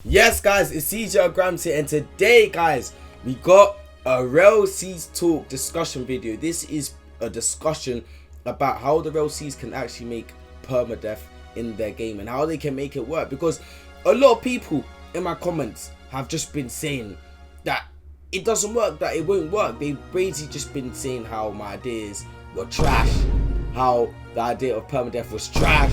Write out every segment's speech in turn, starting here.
Yes guys, it's CJ Grams here, and today guys we got a RELL talk discussion video. This is a discussion about how the RELL can actually make permadeath in their game and how they can make it work, because a lot of people in my comments have just been saying that it doesn't work, that it won't work. They've basically just been saying how my ideas were trash, how the idea of permadeath was trash.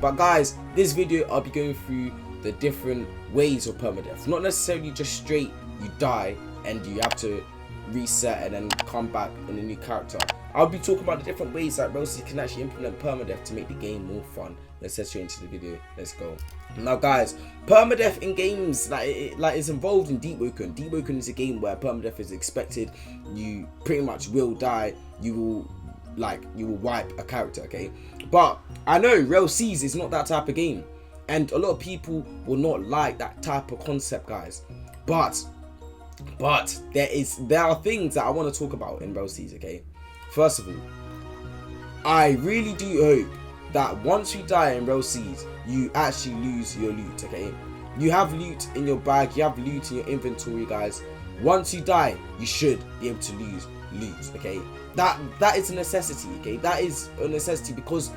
But guys, this video I'll be going through the different ways of permadeath, not necessarily just straight you die and you have to reset and then come back in a new character. I'll be talking about the different ways that RELL can actually implement permadeath to make the game more fun. Let's head straight into the video. Let's go. Now guys, permadeath in games like is involved in Deep Woken. Deep Woken is a game where permadeath is expected. You pretty much will die. You will wipe a character, okay? But I know RELL is not that type of game, and a lot of people will not like that type of concept, guys. But there are things that I want to talk about in RELL, okay? First of all, I really do hope that once you die in RELL, you actually lose your loot, okay? You have loot in your bag, you have loot in your inventory, guys. Once you die, you should be able to lose loot, okay? That is a necessity, okay? That is a necessity, because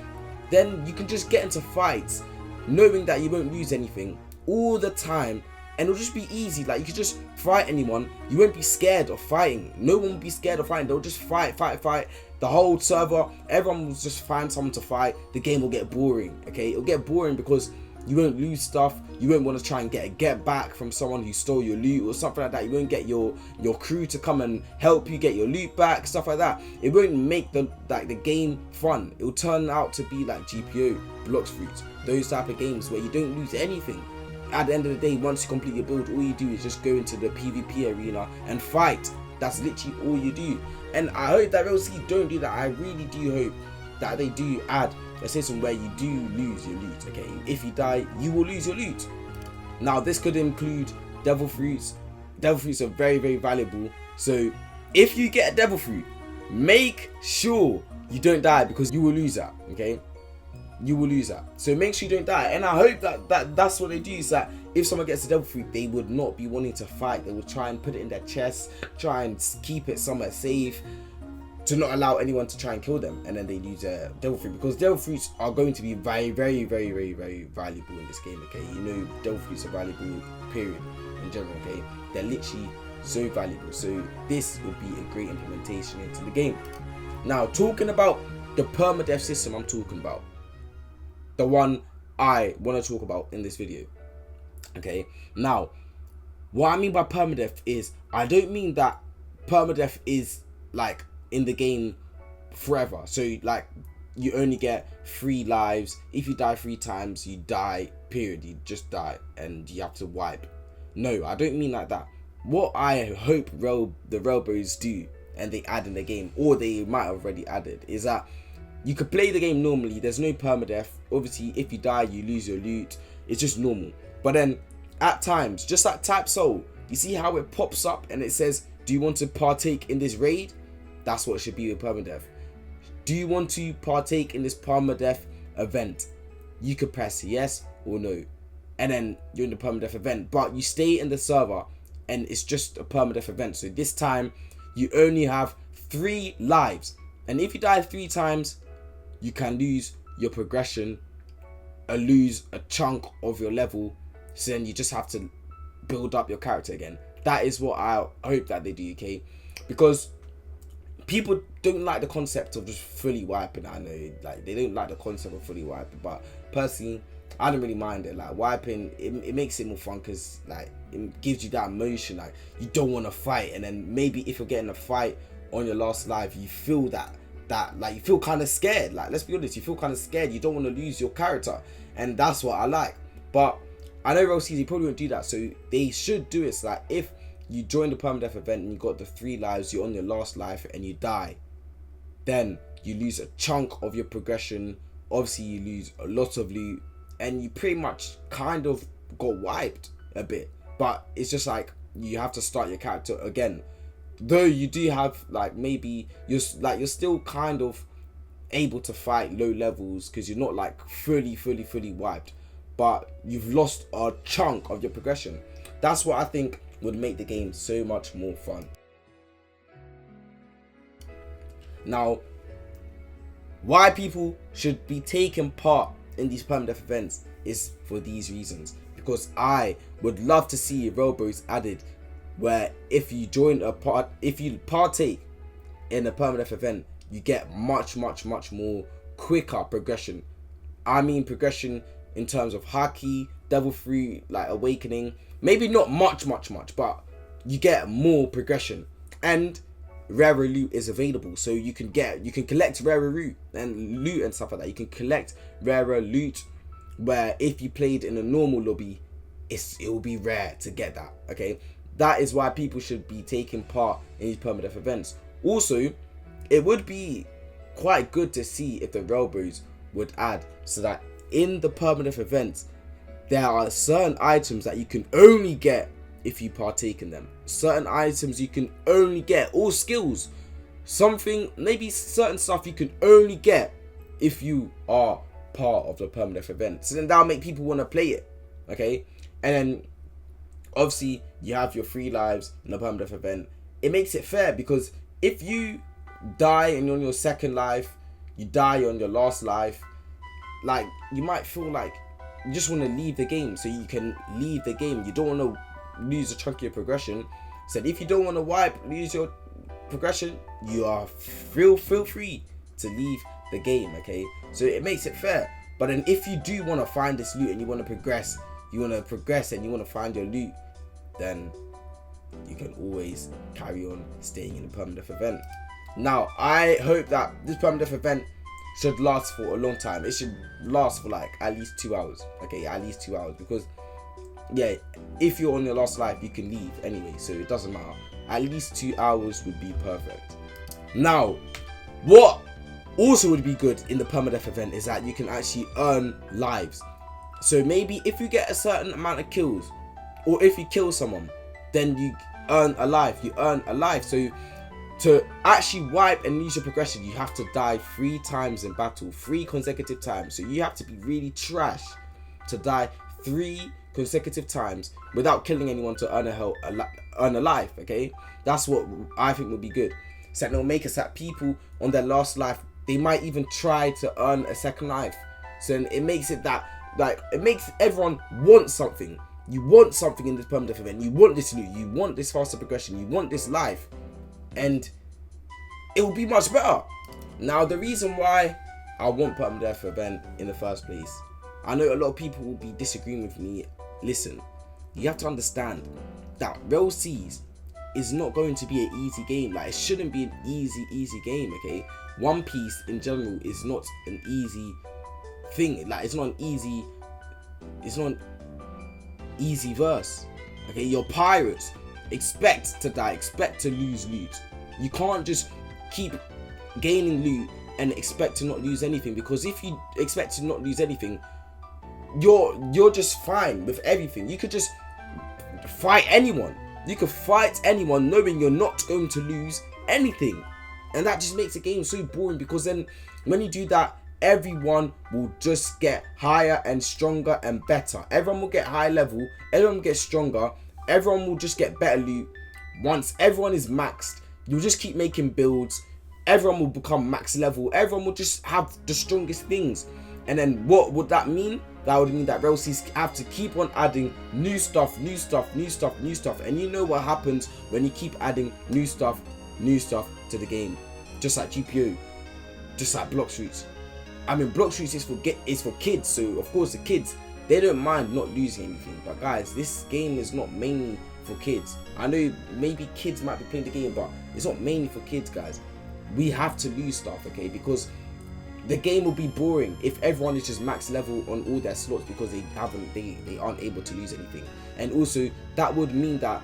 then you can just get into fights knowing that you won't lose anything all the time, and it'll just be easy. Like, you could just fight anyone, you won't be scared of fighting. No one will be scared of fighting. They'll just fight. The whole server, everyone will just find someone to fight. The game will get boring, okay? It'll get boring because you won't lose stuff. You won't want to try and get back from someone who stole your loot or something like that. You won't get your crew to come and help you get your loot back, stuff like that. It won't make the game fun. It will turn out to be like GPO, Blocks Fruits, those type of games where you don't lose anything. At the end of the day, once you complete your build, all you do is just go into the PvP arena and fight. That's literally all you do. And I hope that RELL don't do that. I really do hope that they do add a system where you do lose your loot, okay? If you die, you will lose your loot. Now, this could include devil fruits. Devil fruits are very, very valuable. So if you get a devil fruit, make sure you don't die, because you will lose that, okay? You will lose that. So make sure you don't die. And I hope that's what they do, is that if someone gets a devil fruit, they would not be wanting to fight. They will try and put it in their chest, try and keep it somewhere safe, to not allow anyone to try and kill them, and then they lose a devil fruit, because devil fruits are going to be very, very, very, very, very valuable in this game, okay? You know, devil fruits are valuable, period, in general, okay? They're literally so valuable. So this would be a great implementation into the game. Now, talking about the permadeath system, I'm talking about the one I want to talk about in this video, okay? Now, what I mean by permadeath is, I don't mean that permadeath is like in the game forever. So like, you only get 3 lives. If you die 3 times, you die, period. You just die and you have to wipe. No, I don't mean like that. What I hope the RELL bros do, and they add in the game, or they might have already added, is that you could play the game normally. There's no permadeath. Obviously, if you die, you lose your loot. It's just normal. But then at times, just like Type Soul, you see how it pops up and it says, do you want to partake in this raid? That's what it should be with permadeath. Do you want to partake in this permadeath event? You could press yes or no, and then you're in the permadeath event, but you stay in the server and it's just a permadeath event. So this time you only have 3 lives, and if you die 3 times, you can lose your progression, or lose a chunk of your level. So then you just have to build up your character again. That is what I hope that they do, okay? Because people don't like the concept of just fully wiping. I know, like, they don't like the concept of fully wiping, but personally, I don't really mind it. Like, wiping, it makes it more fun, because like, it gives you that emotion. Like, you don't want to fight, and then maybe if you're getting a fight on your last life, you feel that like, you feel kind of scared. Like, let's be honest, you feel kind of scared. You don't want to lose your character, and that's what I like. But I know RELL probably won't do that, so they should do it. So like, if you join the permadeath event and you got the 3 lives, you're on your last life and you die, then you lose a chunk of your progression. Obviously, you lose a lot of loot, and you pretty much kind of got wiped a bit. But it's just like, you have to start your character again. Though you do have, like, maybe you're still kind of able to fight low levels, because you're not like fully wiped. but you've lost a chunk of your progression. That's what I think would make the game so much more fun. Now, why people should be taking part in these permadeath events is for these reasons. Because I would love to see railroads added, where if you partake in a permadeath event, you get much more quicker progression. I mean progression in terms of haki, devil fruit, like awakening. Maybe not much, but you get more progression. And rarer loot is available, so you can collect rarer loot and stuff like that. You can collect rarer loot, where if you played in a normal lobby, it will be rare to get that. Okay, that is why people should be taking part in these permadeath events. Also, it would be quite good to see if the railroads would add, so that in the permadeath events there are certain items that you can only get if you partake in them. Certain items you can only get, or skills, maybe certain stuff you can only get if you are part of the permadeath event. So then that'll make people want to play it. Okay, and then obviously you have your 3 lives in the permadeath event. It makes it fair, because if you die and you're on your 2nd life, you die on your last life, like, you might feel like you just want to leave the game. So you can leave the game. You don't want to lose a chunk of your progression. So if you don't want to lose your progression, you are feel free to leave the game. Okay, so it makes it fair. But then if you do want to find this loot and you want to progress, and you want to find your loot, then you can always carry on staying in the permadeath event. Now, I hope that this permadeath event should last for a long time. It should last for like at least 2 hours. Okay, at least 2 hours, because yeah, if you're on your last life, you can leave anyway, so it doesn't matter. At least 2 hours would be perfect. Now, what also would be good in the permadeath event is that you can actually earn lives. So maybe if you get a certain amount of kills, or if you kill someone, then you earn a life. So to actually wipe and lose your progression, you have to die 3 times in battle, 3 consecutive times. So you have to be really trash to die 3 consecutive times without killing anyone to earn a life. Okay, that's what I think would be good. So it'll make it that people on their last life, they might even try to earn a 2nd life. So it makes it that, like, it makes everyone want something. You want something in this permadeath event. You want this loot. You want this faster progression. You want this life, and it will be much better. Now, the reason why I want permadeath event in the first place, I know a lot of people will be disagreeing with me. Listen, you have to understand that RELL is not going to be an easy game. Like, it shouldn't be an easy game. Okay, One Piece in general is not an easy thing. Like, it's not an easy verse. Okay, you're pirates. Expect to die. Expect to lose loot. You can't just keep gaining loot and expect to not lose anything, because if you expect to not lose anything, you're just fine with everything. You could just fight anyone. You could fight anyone knowing you're not going to lose anything, and that just makes the game so boring. Because then when you do that, everyone will just get higher and stronger and better. Everyone will get high level, everyone will get stronger, everyone will just get better loot. Once everyone is maxed, you'll just keep making builds, everyone will become max level, everyone will just have the strongest things. And then what would that mean? That would mean that RELL have to keep on adding new stuff. And you know what happens when you keep adding new stuff to the game. Just like GPO, just like Block Streets. I mean, Block Streets is for kids, so of course the kids, they don't mind not losing anything. But guys, this game is not mainly for kids. I know maybe kids might be playing the game, but it's not mainly for kids, guys. We have to lose stuff, okay? Because the game will be boring if everyone is just max level on all their slots, because they aren't able to lose anything. And also that would mean that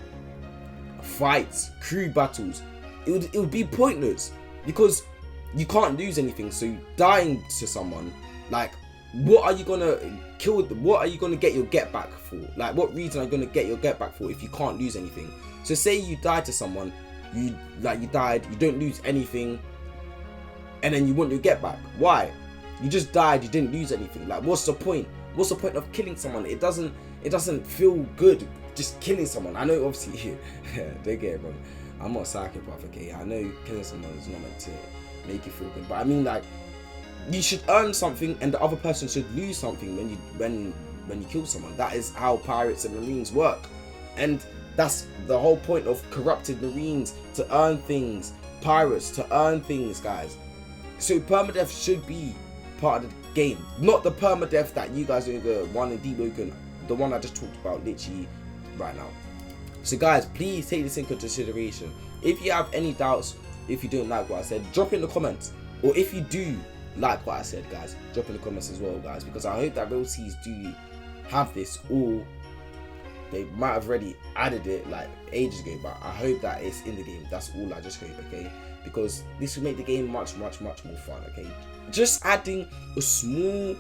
fights, crew battles, it would be pointless, because you can't lose anything. So dying to someone, like, what are you gonna kill? What are you gonna get your get back for? Like, what reason are you gonna get your get back for if you can't lose anything? So say you died to someone, you died, you don't lose anything, and then you want your get back. Why? You just died, you didn't lose anything. Like, what's the point? what's the point of killing someone? It doesn't feel good just killing someone. I know obviously don't get it wrong, I'm not a psychopath, okay? I know killing someone is not meant to make you feel good, but I mean, like, you should earn something and the other person should lose something when you kill someone. That is how pirates and marines work, and that's the whole point of corrupted marines, to earn things, pirates to earn things, guys. So permadeath should be part of the game, not the permadeath that you guys do, the one in Deep Ocean, the one I just talked about literally right now. So guys, please take this into consideration. If you have any doubts, if you don't like what I said, drop in the comments, or if you do like what I said, guys, drop in the comments as well, guys, because I hope that RELL Seas do have this, or they might have already added it like ages ago, but I hope that it's in the game. That's all I just hope, okay? Because this will make the game much more fun, okay? Just adding a small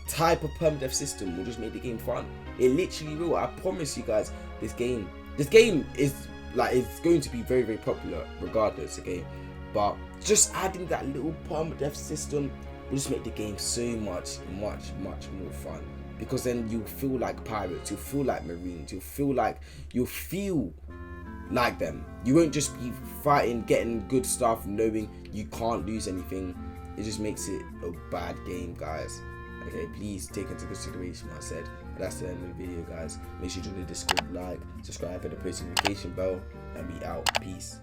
type of permadeath system will just make the game fun. It literally will. I promise you guys, this game is like, it's going to be very popular regardless, okay? But just adding that little permadeath system will just make the game so much more fun, because then you'll feel like pirates, you'll feel like marines, you'll feel like them. You won't just be fighting, getting good stuff, knowing you can't lose anything. It just makes it a bad game, guys. Okay, please take into consideration what I said. But that's the end of the video, guys. Make sure you join the Discord, like, subscribe, and the post notification bell, and we out. Peace.